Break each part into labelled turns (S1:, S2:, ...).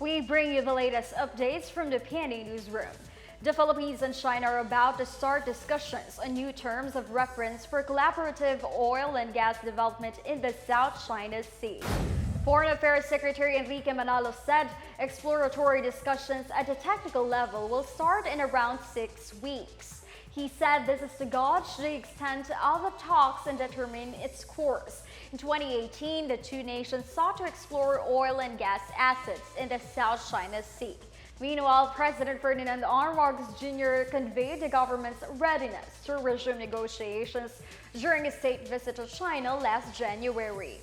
S1: we bring you the latest updates from the Pna Newsroom. The Philippines and China are about to start discussions on new terms of reference for collaborative oil and gas development in the South China Sea. Foreign Affairs Secretary Enrique Manalo said exploratory discussions at a technical level will start in around 6 weeks. He said this is to gauge the extent of the talks and determine its course. In 2018, the two nations sought to explore oil and gas assets in the South China Sea. Meanwhile, President Ferdinand R. Marcos Jr. conveyed the government's readiness to resume negotiations during a state visit to China last January.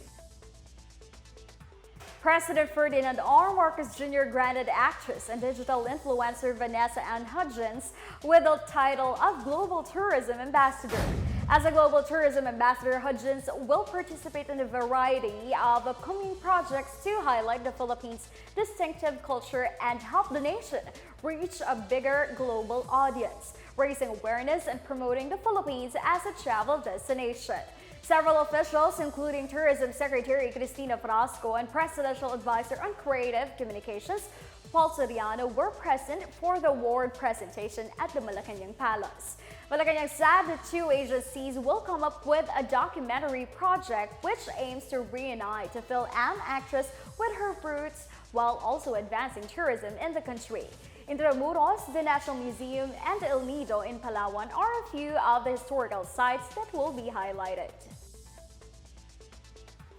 S1: President Ferdinand R. Marcos Jr. granted actress and digital influencer Vanessa and Hudgens with the title of Global Tourism Ambassador. As a Global Tourism Ambassador, Hudgens will participate in a variety of upcoming projects to highlight the Philippines' distinctive culture and help the nation reach a bigger global audience, raising awareness and promoting the Philippines as a travel destination. Several officials, including Tourism Secretary Cristina Frasco and Presidential Advisor on Creative Communications, Paul Soriano, were present for the award presentation at the Malacanang Palace. Malacanang said the two agencies will come up with a documentary project which aims to reunite a Film actress with her roots while also advancing tourism in the country. Intramuros, the National Museum, and El Nido in Palawan are a few of the historical sites that will be highlighted.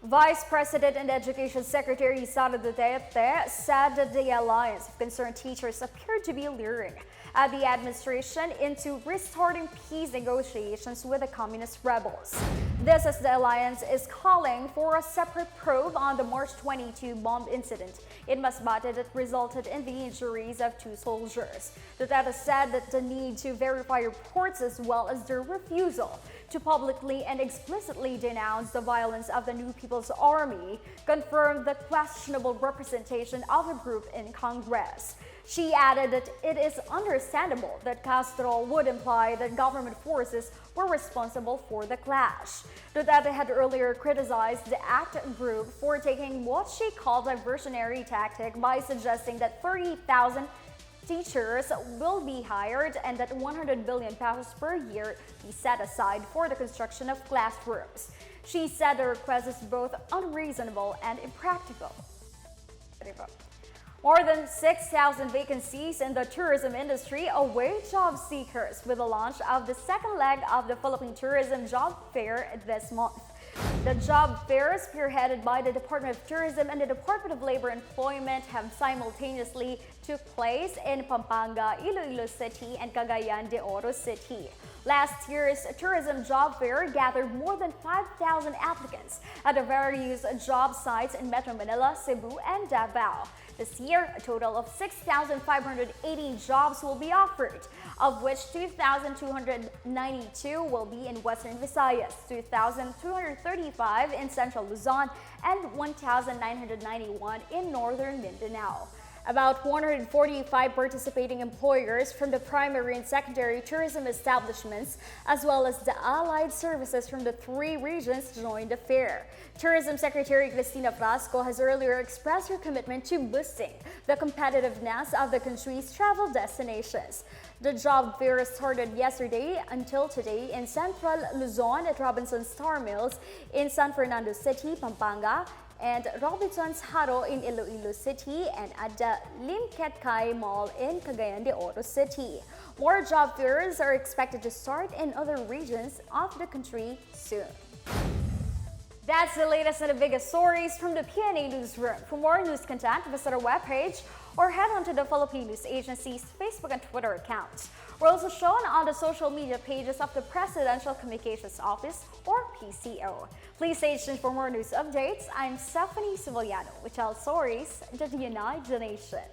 S1: Vice President and Education Secretary Sara said that the Alliance of Concerned Teachers appeared to be luring at the administration into restarting peace negotiations with the communist rebels. This as the alliance is calling for a separate probe on the March 22 bomb incident in Masbate that resulted in the injuries of 2 soldiers. Duterte said that the need to verify reports as well as their refusal to publicly and explicitly denounce the violence of the New People's Army confirmed the questionable representation of the group in Congress. She added that it is understandable that Castro would imply that government forces were responsible for the clash. Duterte had earlier criticized the ACT group for taking what she called a diversionary tactic by suggesting that 30,000 teachers will be hired and that 100 billion pesos per year be set aside for the construction of classrooms. She said the request is both unreasonable and impractical. More than 6,000 vacancies in the tourism industry await job seekers with the launch of the second leg of the Philippine Tourism Job Fair this month. The job fair, spearheaded by the Department of Tourism and the Department of Labor and Employment, have simultaneously took place in Pampanga, Iloilo City, and Cagayan de Oro City. Last year's tourism job fair gathered more than 5,000 applicants at the various job sites in Metro Manila, Cebu, and Davao. This year, a total of 6,580 jobs will be offered, of which 2,292 will be in Western Visayas, 2,235 in Central Luzon, and 1,991 in Northern Mindanao. About 145 participating employers from the primary and secondary tourism establishments, as well as the allied services from the 3 regions, joined the fair. Tourism Secretary Cristina Frasco has earlier expressed her commitment to boosting the competitiveness of the country's travel destinations. The job fair started yesterday until today in Central Luzon at Robinson's Star Mills in San Fernando City, Pampanga, and Robinson's Haro in Iloilo City, and at the Limketkay Mall in Cagayan de Oro City. More job fairs are expected to start in other regions of the country soon. That's the latest and the biggest stories from the Pna Newsroom. For more news content, visit our webpage or head on to the Philippine News Agency's Facebook and Twitter accounts. We're also shown on the social media pages of the Presidential Communications Office, or PCO. Please stay tuned for more news updates. I'm Stephanie Civiliano, which tells stories that unite the nation.